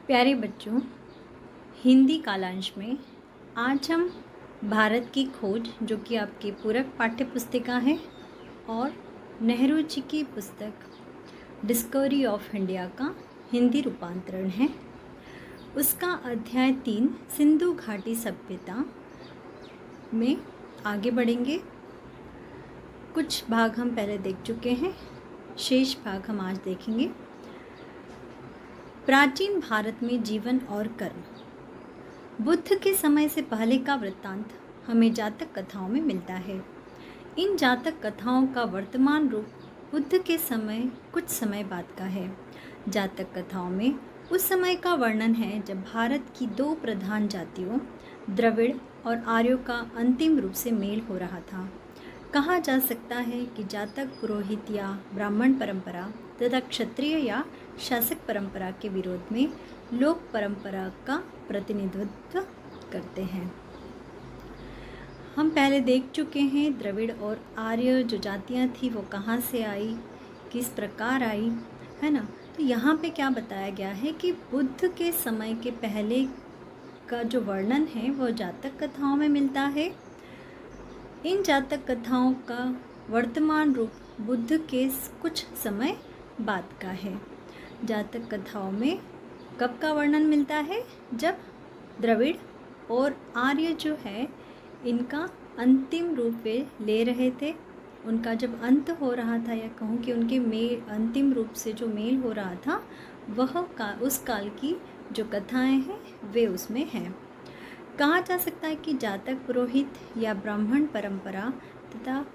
प्यारे बच्चों, हिंदी कालांश में आज हम भारत की खोज, जो कि आपकी पूरक पाठ्य पुस्तिका है, और नेहरू जी की पुस्तक डिस्कवरी ऑफ इंडिया का हिंदी रूपांतरण है। उसका अध्याय 3 सिंधु घाटी सभ्यता में आगे बढ़ेंगे। कुछ भाग हम पहले देख चुके हैं, शेष भाग हम आज देखेंगे। प्राचीन भारत में जीवन और कर्म। बुद्ध के समय से पहले का वृत्तांत हमें जातक कथाओं में मिलता है। इन जातक कथाओं का वर्तमान रूप बुद्ध के समय कुछ समय बाद का है। जातक कथाओं में उस समय का वर्णन है जब भारत की दो प्रधान जातियों द्रविड़ और आर्यों का अंतिम रूप से मेल हो रहा था। कहा जा सकता है कि जातक पुरोहित या ब्राह्मण परंपरा तथा क्षत्रिय या शासक परंपरा के विरोध में लोक परंपरा का प्रतिनिधित्व करते हैं। हम पहले देख चुके हैं द्रविड़ और आर्य जो जातियां थी वो कहाँ से आई, किस प्रकार आई, है ना। तो यहाँ पे क्या बताया गया है कि बुद्ध के समय के पहले का जो वर्णन है वो जातक कथाओं में मिलता है। इन जातक कथाओं का वर्तमान रूप बुद्ध के कुछ समय बाद का है। जातक कथाओं में कब का वर्णन मिलता है? जब द्रविड़ और आर्य जो है इनका अंतिम रूप वे ले रहे थे। उनका जब अंत हो रहा था, या कहूँ कि उनके अंतिम रूप से जो मेल हो रहा था, उस काल की जो कथाएं हैं वे उसमें हैं। कहा जा सकता है कि जातक पुरोहित या ब्राह्मण परंपरा तथा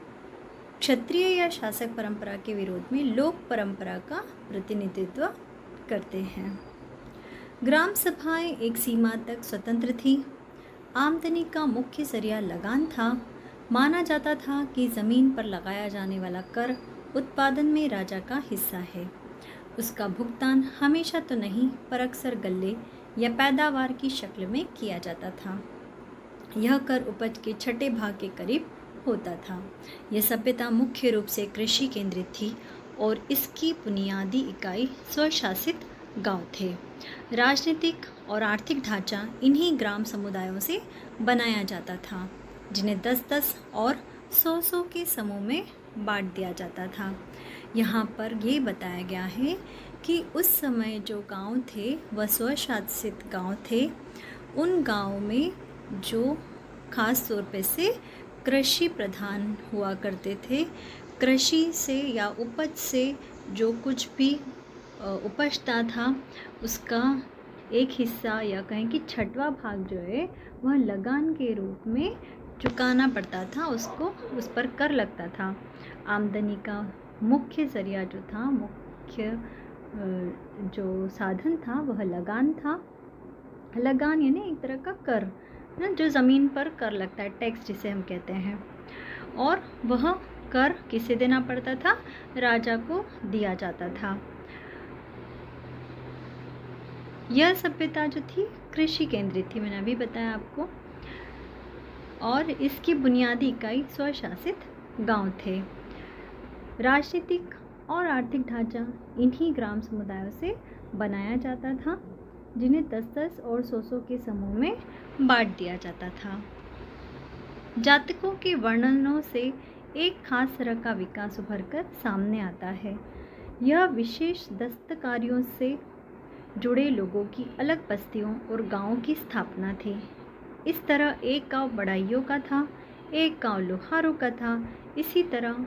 क्षत्रिय या शासक परंपरा के विरोध में लोक परंपरा का प्रतिनिधित्व करते हैं। ग्राम सभाएं एक सीमा तक स्वतंत्र थी। आमदनी का मुख्य जरिया लगान था। माना जाता था कि ज़मीन पर लगाया जाने वाला कर उत्पादन में राजा का हिस्सा है। उसका भुगतान हमेशा तो नहीं, पर अक्सर गल्ले या पैदावार की शक्ल में किया जाता था। यह कर उपज के छठे भाग के करीब होता था। यह सभ्यता मुख्य रूप से कृषि केंद्रित थी और इसकी बुनियादी इकाई स्वशासित गांव थे। राजनीतिक और आर्थिक ढांचा इन्हीं ग्राम समुदायों से बनाया जाता था, जिन्हें 10-10 और 100-100 के समूह में बांट दिया जाता था। यहाँ पर ये बताया गया है कि उस समय जो गांव थे वह स्वशासित गांव थे। उन गांव में जो खास तौर पे से कृषि प्रधान हुआ करते थे। कृषि से या उपज से जो कुछ भी उपजता था उसका एक हिस्सा, या कहें कि छठवां भाग जो है वह लगान के रूप में चुकाना पड़ता था उसको, उस पर कर लगता था। आमदनी का मुख्य जरिया जो था, मुख्य जो साधन था वह लगान था। लगान यानी एक तरह का कर ना, जो ज़मीन पर कर लगता है, टैक्स जिसे हम कहते हैं। और वह कर किसे देना पड़ता था? राजा को दिया जाता था। यह सभ्यता जो थी कृषि केंद्रित थी, मैंने अभी बताया आपको, और इसकी बुनियादी इकाई स्वशासित गांव थे। राजनीतिक और आर्थिक ढांचा इन्हीं ग्राम समुदायों से बनाया जाता था, जिन्हें 10-10 और 100-100 के समूह में बांट दिया जाता था। जातकों के वर्णनों से एक खास तरह का विकास उभरकर सामने आता है। यह विशेष दस्तकारियों से जुड़े लोगों की अलग बस्तियों और गांवों की स्थापना थी। इस तरह एक गांव बढ़ाइयों का था, एक गांव लोहारों का था। इसी तरह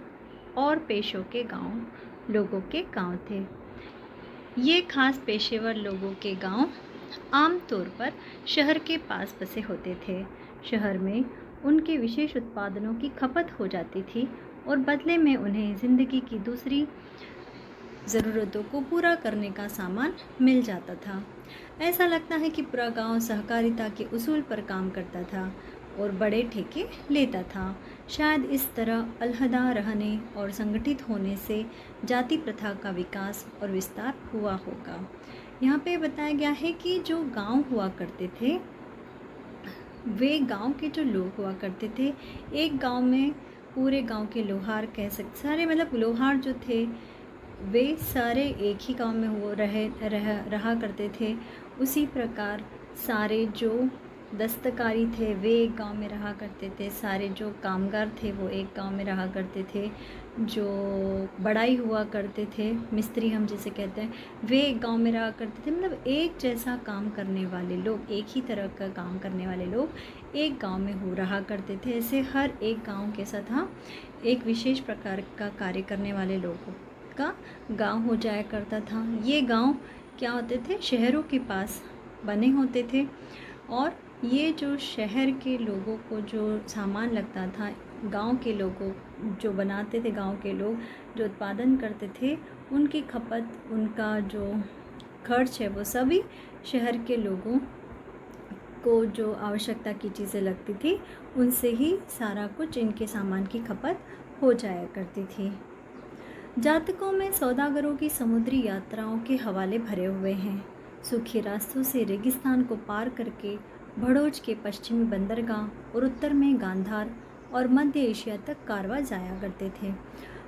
और पेशों के गांव लोगों के गांव थे। ये खास पेशेवर लोगों के गांव आमतौर पर शहर के पास बसे होते थे। शहर में उनके विशेष उत्पादनों की खपत हो जाती थी और बदले में उन्हें ज़िंदगी की दूसरी ज़रूरतों को पूरा करने का सामान मिल जाता था। ऐसा लगता है कि पूरा गांव सहकारिता के उसूल पर काम करता था और बड़े ठेके लेता था। शायद इस तरह अलहदा रहने और संगठित होने से जाति प्रथा का विकास और विस्तार हुआ होगा। यहाँ पे बताया गया है कि जो गांव हुआ करते थे, वे गांव के जो लोग हुआ करते थे, एक गांव में पूरे गांव के लोहार कह सकते, सारे मतलब लोहार जो थे वे सारे एक ही गांव में वो रहा करते थे। उसी प्रकार सारे जो दस्तकारी थे वे एक गांव में रहा करते थे, सारे जो कामगार थे वो एक गांव में रहा करते थे, जो बढ़ाई हुआ करते थे, मिस्त्री हम जिसे कहते हैं, वे एक गांव में रहा करते थे। मतलब एक जैसा काम करने वाले लोग, एक ही तरह का काम करने वाले लोग एक गांव में हो रहा करते थे। ऐसे हर एक गांव के साथ हाँ एक विशेष प्रकार का कार्य करने वाले लोगों का गांव हो जाया करता था। ये गांव क्या होते थे, शहरों के पास बने होते थे, और ये जो शहर के लोगों को जो सामान लगता था, गांव के लोगों जो बनाते थे, गांव के लोग जो उत्पादन करते थे, उनकी खपत, उनका जो खर्च है वो सभी शहर के लोगों को जो आवश्यकता की चीज़ें लगती थी उनसे ही सारा कुछ इनके सामान की खपत हो जाया करती थी। जातकों में सौदागरों की समुद्री यात्राओं के हवाले भरे हुए हैं। सूखे रास्तों से रेगिस्तान को पार करके भड़ोच के पश्चिमी बंदरगाह और उत्तर में गांधार और मध्य एशिया तक कारवां जाया करते थे।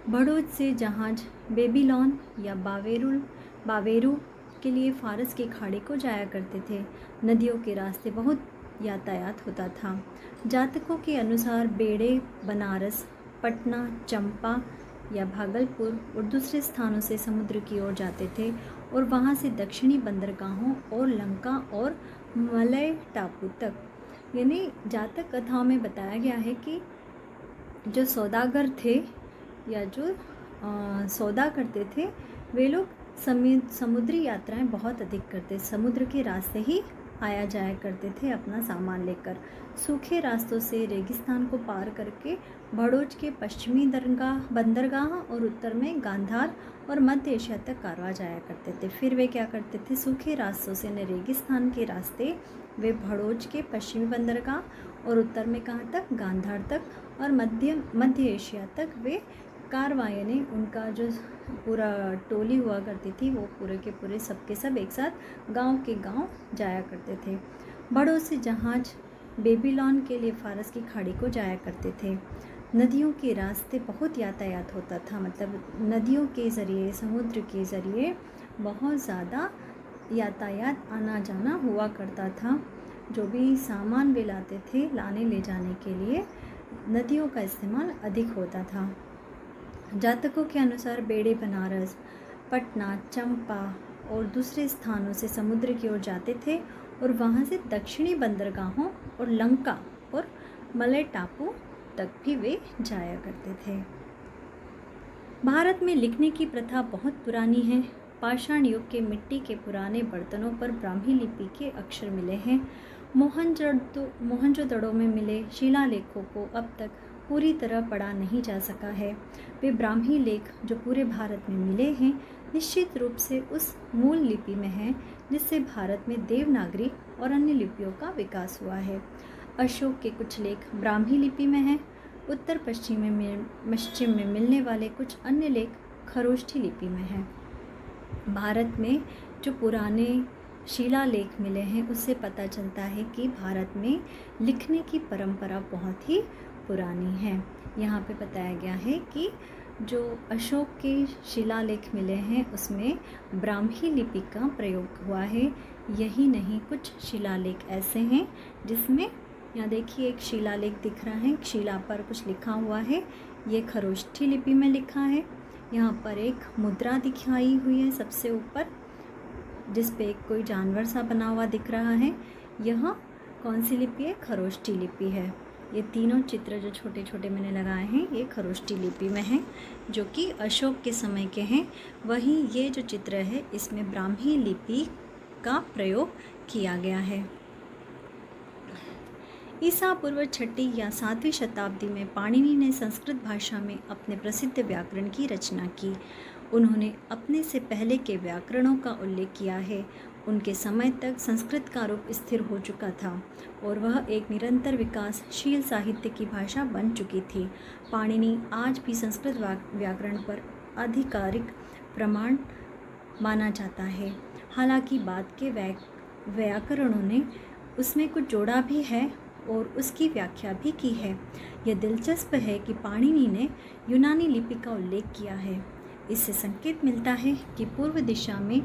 भड़ोच से जहाज बेबीलोन या बावेरू के लिए फारस की खाड़ी को जाया करते थे। नदियों के रास्ते बहुत यातायात होता था। जातकों के अनुसार बेड़े बनारस, पटना, चंपा या भागलपुर और दूसरे स्थानों से समुद्र की ओर जाते थे और वहां से दक्षिणी बंदरगाहों और लंका और मलय टापू तक। यानी जातक कथाओं में बताया गया है कि जो सौदागर थे या जो सौदा करते थे वे लोग समुद्री यात्राएं बहुत अधिक करते, समुद्र के रास्ते ही आया जाया करते थे अपना सामान लेकर। सूखे रास्तों से रेगिस्तान को पार करके भड़ोच के पश्चिमी बंदरगाह और उत्तर में गांधार और मध्य एशिया तक कारवां जाया करते थे। फिर वे क्या करते थे, सूखे रास्तों से रेगिस्तान के रास्ते वे भड़ोच के पश्चिमी बंदरगाह और उत्तर में कहाँ तक, गांधार तक, और मध्य एशिया तक वे कारवां, यानी उनका जो पूरा टोली हुआ करती थी वो पूरे के पूरे सबके सब एक साथ गांव के गांव जाया करते थे। भड़ोच से जहाज बेबीलोन के लिए फारस की खाड़ी को जाया करते थे। नदियों के रास्ते बहुत यातायात होता था, मतलब नदियों के ज़रिए, समुद्र के ज़रिए बहुत ज़्यादा यातायात आना जाना हुआ करता था। जो भी सामान वे लाते थे लाने ले जाने के लिए नदियों का इस्तेमाल अधिक होता था। जातकों के अनुसार बेड़े बनारस, पटना, चंपा और दूसरे स्थानों से समुद्र की ओर जाते थे और वहां से दक्षिणी बंदरगाहों और लंका और मलय टापू तक भी वे जाया करते थे। भारत में लिखने की प्रथा बहुत पुरानी है। पाषाण युग के मिट्टी के पुराने बर्तनों पर ब्राह्मी लिपि के अक्षर मिले हैं। मोहनजोदड़ो में मिले शिलालेखों को अब तक पूरी तरह पढ़ा नहीं जा सका है। वे ब्राह्मी लेख जो पूरे भारत में मिले हैं निश्चित रूप से उस मूल लिपि में हैं जिससे भारत में देवनागरी और अन्य लिपियों का विकास हुआ है। अशोक के कुछ लेख ब्राह्मी लिपि में हैं। उत्तर पश्चिम में मिलने वाले कुछ अन्य लेख खरोष्ठी लिपि में हैं। भारत में जो पुराने शिलालेख मिले हैं उससे पता चलता है कि भारत में लिखने की परंपरा बहुत ही पुरानी है। यहाँ पे बताया गया है कि जो अशोक के शिलालेख मिले हैं उसमें ब्राह्मी लिपि का प्रयोग हुआ है। यही नहीं, कुछ शिलालेख ऐसे हैं जिसमें, यहाँ देखिए एक शिलालेख दिख रहा है, शिला पर कुछ लिखा हुआ है, ये खरोष्ठी लिपि में लिखा है। यहाँ पर एक मुद्रा दिखाई हुई है सबसे ऊपर जिस पे कोई जानवर सा बना हुआ दिख रहा है। यह कौन सी लिपि है? खरोष्ठी लिपि है। ये तीनों चित्र जो छोटे छोटे मैंने लगाए हैं ये खरोष्ठी लिपि में हैं जो कि अशोक के समय के हैं। वहीं ये जो चित्र है इसमें ब्राह्मी लिपि का प्रयोग किया गया है। ईसा पूर्व 6वीं या 7वीं शताब्दी में पाणिनि ने संस्कृत भाषा में अपने प्रसिद्ध व्याकरण की रचना की। उन्होंने अपने से पहले के व्याकरणों का उल्लेख किया है। उनके समय तक संस्कृत का रूप स्थिर हो चुका था और वह एक निरंतर विकासशील साहित्य की भाषा बन चुकी थी। पाणिनि आज भी संस्कृत व्याकरण पर आधिकारिक प्रमाण माना जाता है। हालांकि बाद के व्याकरणों ने उसमें कुछ जोड़ा भी है और उसकी व्याख्या भी की है। यह दिलचस्प है कि पाणिनि ने यूनानी लिपि का उल्लेख किया है। इससे संकेत मिलता है कि पूर्व दिशा में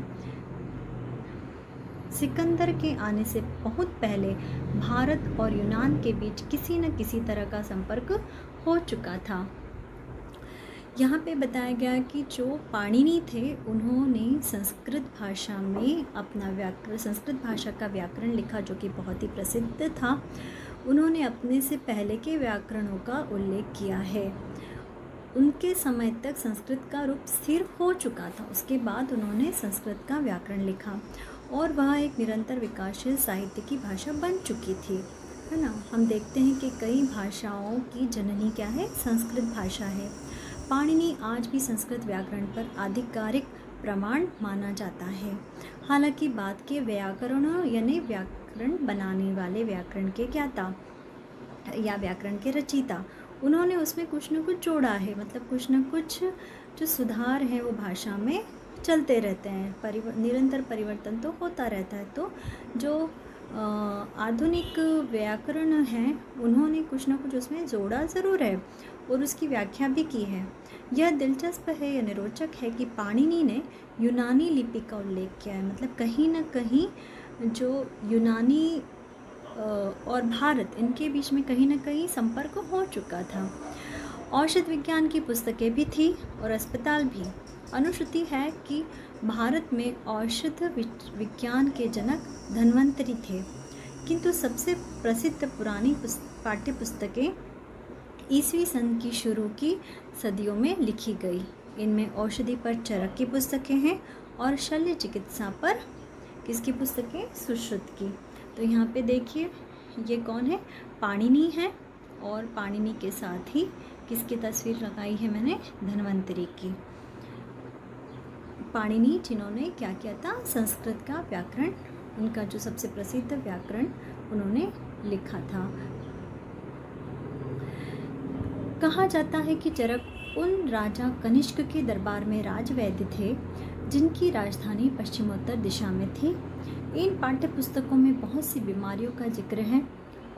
सिकंदर के आने से बहुत पहले भारत और यूनान के बीच किसी न किसी तरह का संपर्क हो चुका था। यहाँ पे बताया गया कि जो पाणिनि थे उन्होंने संस्कृत भाषा में अपना संस्कृत भाषा का व्याकरण लिखा, जो कि बहुत ही प्रसिद्ध था। उन्होंने अपने से पहले के व्याकरणों का उल्लेख किया है। उनके समय तक संस्कृत का रूप स्थिर हो चुका था, उसके बाद उन्होंने संस्कृत का व्याकरण लिखा और वह एक निरंतर विकासशील साहित्य की भाषा बन चुकी थी, है ना। हम देखते हैं कि कई भाषाओं की जननी क्या है, संस्कृत भाषा है। पाणिनि आज भी संस्कृत व्याकरण पर आधिकारिक प्रमाण माना जाता है। हालांकि बाद के व्याकरणों यानी व्याकरण बनाने वाले व्याकरण के ज्ञाता या व्याकरण के रचयिता, उन्होंने उसमें कुछ न कुछ जोड़ा है, मतलब कुछ न कुछ जो सुधार है वो भाषा में चलते रहते हैं, निरंतर परिवर्तन तो होता रहता है। तो जो आधुनिक व्याकरण हैं उन्होंने कुछ ना कुछ उसमें जोड़ा ज़रूर है और उसकी व्याख्या भी की है। यह दिलचस्प है, यह रोचक है कि पाणिनि ने यूनानी लिपि का उल्लेख किया है, मतलब कहीं ना कहीं जो यूनानी और भारत, इनके बीच में कहीं ना कहीं संपर्क हो चुका था। औषध विज्ञान की पुस्तकें भी थी और अस्पताल भी। अनुश्रुति है कि भारत में औषध विज्ञान के जनक धन्वंतरि थे, किंतु सबसे प्रसिद्ध पुरानी पाठ्य पुस्तकें ईसवी सन की शुरू की सदियों में लिखी गई। इनमें औषधि पर चरक की पुस्तकें हैं और शल्य चिकित्सा पर किसकी पुस्तकें, सुश्रुत की। तो यहाँ पे देखिए ये कौन है, पाणिनि है, और पाणिनि के साथ ही किसकी तस्वीर लगाई है मैंने, धन्वंतरि की। पाणिनि जिन्होंने क्या किया था, संस्कृत का व्याकरण, उनका जो सबसे प्रसिद्ध व्याकरण उन्होंने लिखा था। कहा जाता है कि चरक उन राजा कनिष्क के दरबार में राजवैद्य थे जिनकी राजधानी पश्चिमोत्तर दिशा में थी। इन पाठ्य पुस्तकों में बहुत सी बीमारियों का जिक्र है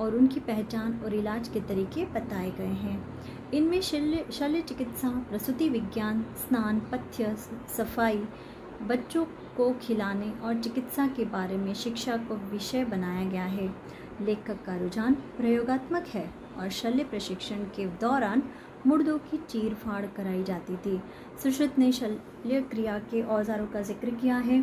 और उनकी पहचान और इलाज के तरीके बताए गए हैं। इनमें शल्य चिकित्सा, प्रसूति विज्ञान, स्नान, पथ्य, सफाई, बच्चों को खिलाने और चिकित्सा के बारे में शिक्षा को विषय बनाया गया है। लेखक का रुझान प्रयोगात्मक है और शल्य प्रशिक्षण के दौरान मुर्दों की चीर फाड़ कराई जाती थी। सुश्रुत ने शल्य क्रिया के औजारों का जिक्र किया है,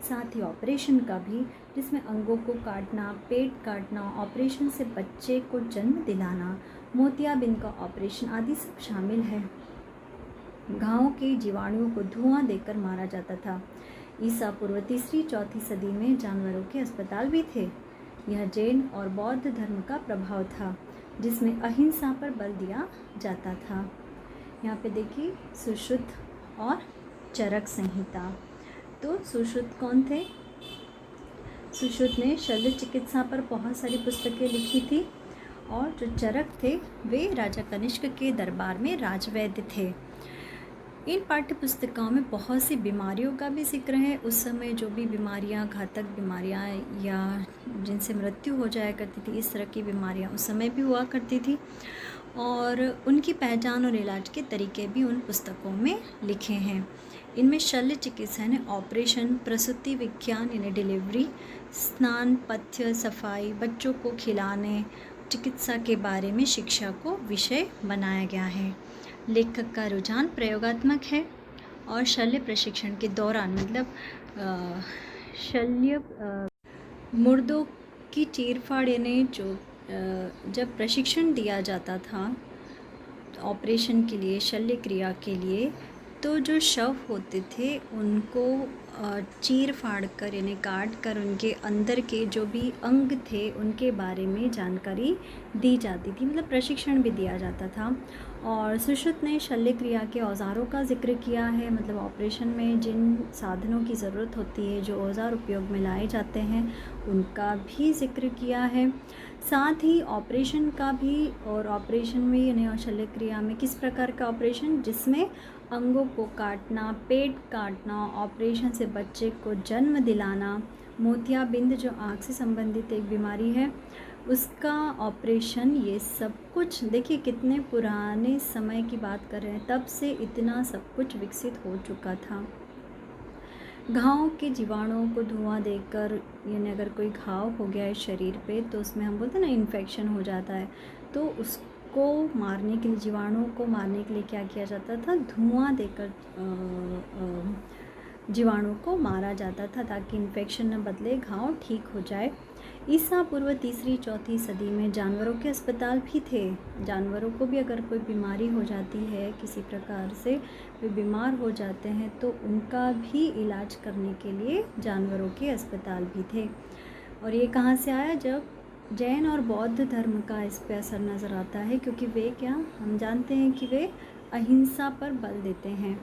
साथ ही ऑपरेशन का भी, जिसमें अंगों को काटना, पेट काटना, ऑपरेशन से बच्चे को जन्म दिलाना, मोतियाबिंद का ऑपरेशन आदि सब शामिल है। घावों के जीवाणुओं को धुआं देकर मारा जाता था। ईसा पूर्व 3री-4थी सदी में जानवरों के अस्पताल भी थे। यह जैन और बौद्ध धर्म का प्रभाव था, जिसमें अहिंसा पर बल दिया जाता था। यहाँ पे देखिए सुश्रुत और चरक संहिता। तो सुश्रुत कौन थे? सुश्रुत ने शल्य चिकित्सा पर बहुत सारी पुस्तकें लिखी थी और जो चरक थे वे राजा कनिष्क के दरबार में राजवैद्य थे। इन पाठ्य पुस्तकों में बहुत सी बीमारियों का भी जिक्र है। उस समय जो भी बीमारियां, घातक बीमारियां या जिनसे मृत्यु हो जाया करती थी, इस तरह की बीमारियां उस समय भी हुआ करती थी और उनकी पहचान और इलाज के तरीके भी उन पुस्तकों में लिखे हैं। इनमें शल्य चिकित्सा यानी ऑपरेशन, प्रसूति विज्ञान यानी डिलीवरी, स्नान, पथ्य, सफाई, बच्चों को खिलाने, चिकित्सा के बारे में शिक्षा को विषय बनाया गया है। लेखक का रुझान प्रयोगात्मक है और शल्य प्रशिक्षण के दौरान, मतलब शल्य मुर्दों की चीरफाड़ यानी जो जब प्रशिक्षण दिया जाता था ऑपरेशन के लिए, शल्य क्रिया के लिए, तो जो शव होते थे उनको चीर फाड़ कर यानी काट कर उनके अंदर के जो भी अंग थे उनके बारे में जानकारी दी जाती थी, मतलब प्रशिक्षण भी दिया जाता था। और सुश्रुत ने शल्य क्रिया के औजारों का जिक्र किया है, मतलब ऑपरेशन में जिन साधनों की ज़रूरत होती है, जो औजार उपयोग में लाए जाते हैं, उनका भी जिक्र किया है। साथ ही ऑपरेशन का भी, और ऑपरेशन में यानी शल्य क्रिया में किस प्रकार का ऑपरेशन, जिसमें अंगों को काटना, पेट काटना, ऑपरेशन से बच्चे को जन्म दिलाना, मोतियाबिंद जो आँख से संबंधित एक बीमारी है, उसका ऑपरेशन, ये सब कुछ देखिए कितने पुराने समय की बात कर रहे हैं, तब से इतना सब कुछ विकसित हो चुका था। घाव के जीवाणुओं को धुआं देकर, यानी अगर कोई घाव हो गया है शरीर पे तो उसमें हम बोलते हैं ना इन्फेक्शन हो जाता है, तो उसको मारने के लिए, जीवाणुओं को मारने के लिए क्या किया जाता था, धुआं देकर जीवाणु को मारा जाता था ताकि इन्फेक्शन न बदले, घाव ठीक हो जाए। ईसा पूर्व 3री-4थी सदी में जानवरों के अस्पताल भी थे। जानवरों को भी अगर कोई बीमारी हो जाती है, किसी प्रकार से वे बीमार हो जाते हैं, तो उनका भी इलाज करने के लिए जानवरों के अस्पताल भी थे। और ये कहाँ से आया, जब जैन और बौद्ध धर्म का इस पे असर नज़र आता है, क्योंकि वे क्या, हम जानते हैं कि वे अहिंसा पर बल देते हैं।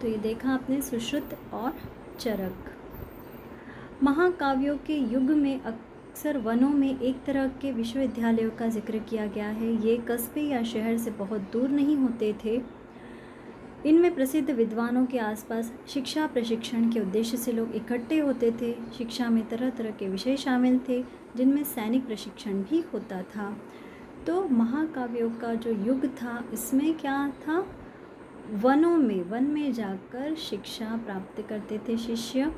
तो ये देखा आपने सुश्रुत और चरक। महाकाव्यों के युग में अक्सर वनों में एक तरह के विश्वविद्यालयों का जिक्र किया गया है। ये कस्बे या शहर से बहुत दूर नहीं होते थे। इनमें प्रसिद्ध विद्वानों के आसपास शिक्षा प्रशिक्षण के उद्देश्य से लोग इकट्ठे होते थे। शिक्षा में तरह तरह के विषय शामिल थे, जिनमें सैनिक प्रशिक्षण भी होता था। तो महाकाव्यों का जो युग था, इसमें क्या था, वन में जाकर शिक्षा प्राप्त करते थे शिष्य,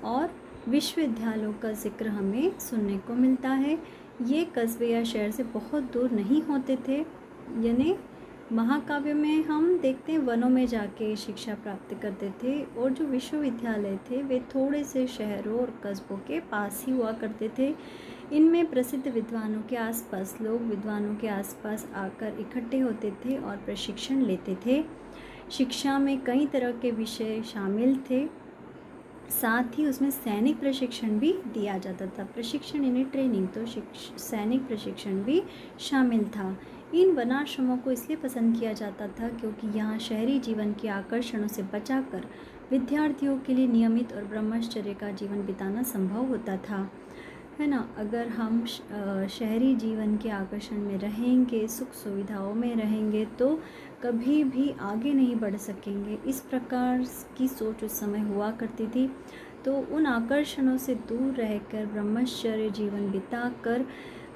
और विश्वविद्यालयों का जिक्र हमें सुनने को मिलता है। ये कस्बे या शहर से बहुत दूर नहीं होते थे, यानी महाकाव्य में हम देखते हैं वनों में जाके शिक्षा प्राप्त करते थे, और जो विश्वविद्यालय थे वे थोड़े से शहरों और कस्बों के पास ही हुआ करते थे। इनमें प्रसिद्ध विद्वानों के आसपास लोग विद्वानों के आसपास आकर इकट्ठे होते थे और प्रशिक्षण लेते थे। शिक्षा में कई तरह के विषय शामिल थे, साथ ही उसमें सैनिक प्रशिक्षण भी दिया जाता था। प्रशिक्षण यानी ट्रेनिंग, तो सैनिक प्रशिक्षण भी शामिल था। इन वनाश्रमों को इसलिए पसंद किया जाता था क्योंकि यहाँ शहरी जीवन के आकर्षणों से बचाकर विद्यार्थियों के लिए नियमित और ब्रह्मचर्य का जीवन बिताना संभव होता था, है ना। अगर हम शहरी जीवन के आकर्षण में रहेंगे, सुख सुविधाओं में रहेंगे, तो कभी भी आगे नहीं बढ़ सकेंगे। इस प्रकार की सोच उस समय हुआ करती थी। तो उन आकर्षणों से दूर रहकर ब्रह्मचर्य जीवन बिताकर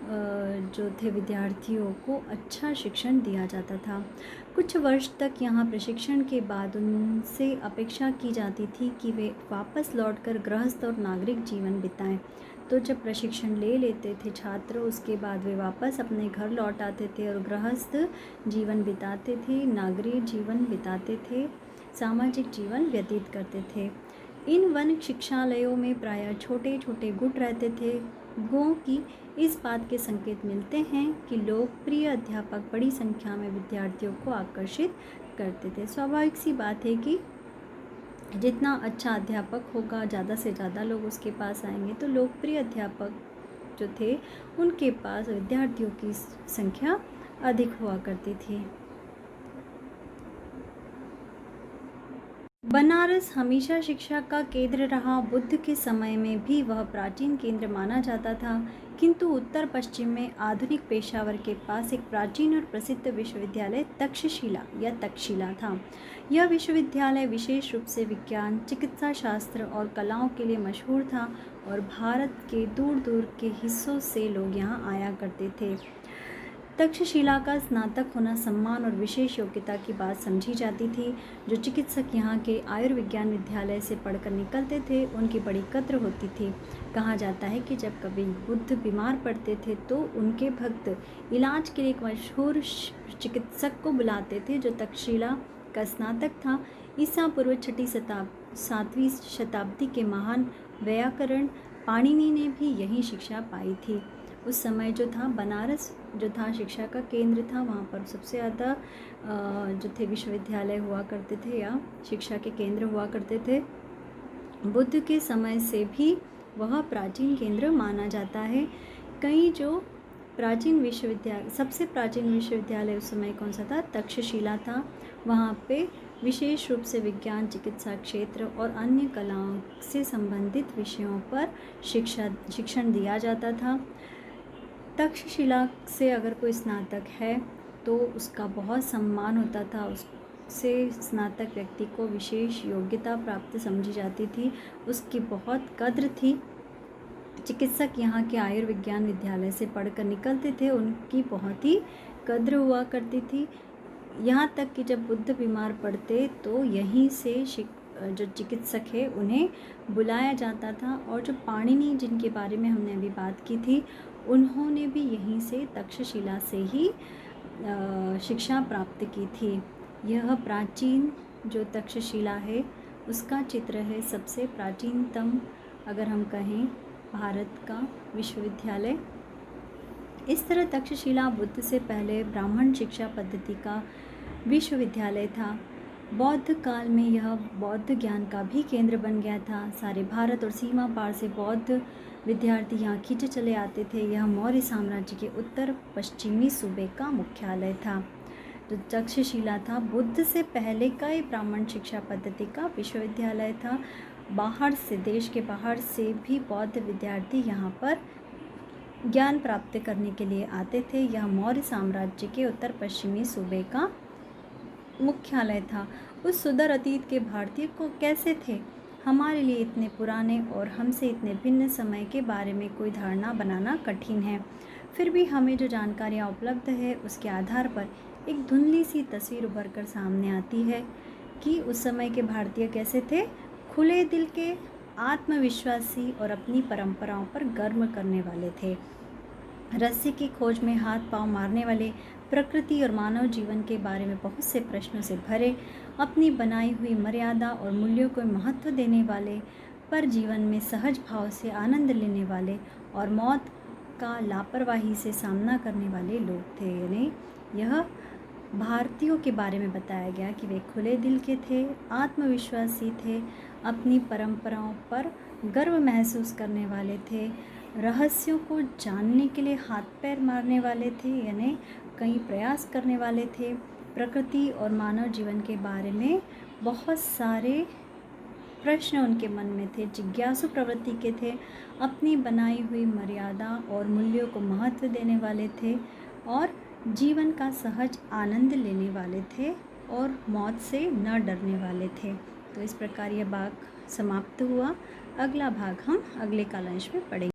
जो थे विद्यार्थियों को अच्छा शिक्षण दिया जाता था। कुछ वर्ष तक यहाँ प्रशिक्षण के बाद उनसे अपेक्षा की जाती थी कि वे वापस लौटकर गृहस्थ और नागरिक जीवन बिताएं। तो जब प्रशिक्षण ले लेते थे छात्र, उसके बाद वे वापस अपने घर लौट आते थे और गृहस्थ जीवन बिताते थे, नागरिक जीवन बिताते थे, सामाजिक जीवन व्यतीत करते थे। इन वन शिक्षालयों में प्रायः छोटे छोटे गुट रहते थे। गुटों की इस बात के संकेत मिलते हैं कि लोकप्रिय अध्यापक बड़ी संख्या में विद्यार्थियों को आकर्षित करते थे। स्वाभाविक सी बात है कि जितना अच्छा अध्यापक होगा, ज़्यादा से ज़्यादा लोग उसके पास आएंगे। तो लोकप्रिय अध्यापक जो थे, उनके पास विद्यार्थियों की संख्या अधिक हुआ करती थी। बनारस हमेशा शिक्षा का केंद्र रहा। बुद्ध के समय में भी वह प्राचीन केंद्र माना जाता था, किंतु उत्तर पश्चिम में आधुनिक पेशावर के पास एक प्राचीन और प्रसिद्ध विश्वविद्यालय तक्षशिला था। यह विश्वविद्यालय विशेष रूप से विज्ञान, चिकित्सा शास्त्र और कलाओं के लिए मशहूर था, और भारत के दूर दूर के हिस्सों से लोग यहाँ आया करते थे। तक्षशिला का स्नातक होना सम्मान और विशेष योग्यता की बात समझी जाती थी। जो चिकित्सक यहाँ के आयुर्विज्ञान विद्यालय से पढ़कर निकलते थे, उनकी बड़ी कद्र होती थी। कहा जाता है कि जब कभी बुद्ध बीमार पड़ते थे तो उनके भक्त इलाज के लिए एक मशहूर चिकित्सक को बुलाते थे जो तक्षशिला का स्नातक था। ईसा पूर्व 7वीं शताब्दी के महान व्याकरण पाणिनि ने भी यही शिक्षा पाई थी। उस समय जो था बनारस जो था शिक्षा का केंद्र था, वहाँ पर सबसे ज़्यादा जो थे विश्वविद्यालय हुआ करते थे या शिक्षा के केंद्र हुआ करते थे। बुद्ध के समय से भी वह प्राचीन केंद्र माना जाता है। कई जो प्राचीन विश्वविद्यालय, सबसे प्राचीन विश्वविद्यालय उस समय कौन सा था, तक्षशिला था। वहाँ पे विशेष रूप से विज्ञान, चिकित्सा क्षेत्र और अन्य कलाओं से संबंधित विषयों पर शिक्षण दिया जाता था। तक्षशिला से अगर कोई स्नातक है तो उसका बहुत सम्मान होता था, उससे स्नातक व्यक्ति को विशेष योग्यता प्राप्त समझी जाती थी, उसकी बहुत कद्र थी। चिकित्सक यहाँ के आयुर्विज्ञान विद्यालय से पढ़कर निकलते थे, उनकी बहुत ही कद्र हुआ करती थी। यहाँ तक कि जब बुद्ध बीमार पड़ते तो यहीं से जो चिकित्सक है उन्हें बुलाया जाता था, और जो पाणिनि जिनके बारे में हमने अभी बात की थी, उन्होंने भी यहीं से तक्षशिला से ही शिक्षा प्राप्त की थी। यह प्राचीन जो तक्षशिला है उसका चित्र है, सबसे प्राचीनतम अगर हम कहें भारत का विश्वविद्यालय। इस तरह तक्षशिला बुद्ध से पहले ब्राह्मण शिक्षा पद्धति का विश्वविद्यालय था। बौद्ध काल में यह बौद्ध ज्ञान का भी केंद्र बन गया था। सारे भारत और सीमा पार से बौद्ध विद्यार्थी यहाँ खींचे चले आते थे। यह मौर्य साम्राज्य के उत्तर पश्चिमी सूबे का मुख्यालय था। जो तक्षशिला था बुद्ध से पहले का ही ब्राह्मण शिक्षा पद्धति का विश्वविद्यालय था। बाहर से, देश के बाहर से भी बौद्ध विद्यार्थी यहाँ पर ज्ञान प्राप्त करने के लिए आते थे। यह मौर्य साम्राज्य के उत्तर पश्चिमी सूबे का मुख्यालय था। उस सुदूर अतीत के भारतीय को कैसे थे? हमारे लिए इतने पुराने और हमसे इतने भिन्न समय के बारे में कोई धारणा बनाना कठिन है। फिर भी हमें जो जानकारियाँ उपलब्ध है उसके आधार पर एक धुंधली सी तस्वीर उभर कर सामने आती है कि उस समय के भारतीय कैसे थे। खुले दिल के, आत्मविश्वासी और अपनी परंपराओं पर गर्व करने वाले थे। रहस्य की खोज में हाथ पांव मारने वाले, प्रकृति और मानव जीवन के बारे में बहुत से प्रश्नों से भरे, अपनी बनाई हुई मर्यादा और मूल्यों को महत्व देने वाले, पर जीवन में सहज भाव से आनंद लेने वाले और मौत का लापरवाही से सामना करने वाले लोग थे। यानी यह भारतीयों के बारे में बताया गया कि वे खुले दिल के थे, आत्मविश्वासी थे, अपनी परंपराओं पर गर्व महसूस करने वाले थे, रहस्यों को जानने के लिए हाथ पैर मारने वाले थे, यानी कई प्रयास करने वाले थे, प्रकृति और मानव जीवन के बारे में बहुत सारे प्रश्न उनके मन में थे, जिज्ञासु प्रवृत्ति के थे, अपनी बनाई हुई मर्यादा और मूल्यों को महत्व देने वाले थे और जीवन का सहज आनंद लेने वाले थे और मौत से न डरने वाले थे। तो इस प्रकार यह भाग समाप्त हुआ। अगला भाग हम अगले कालांश में पढ़ेंगे।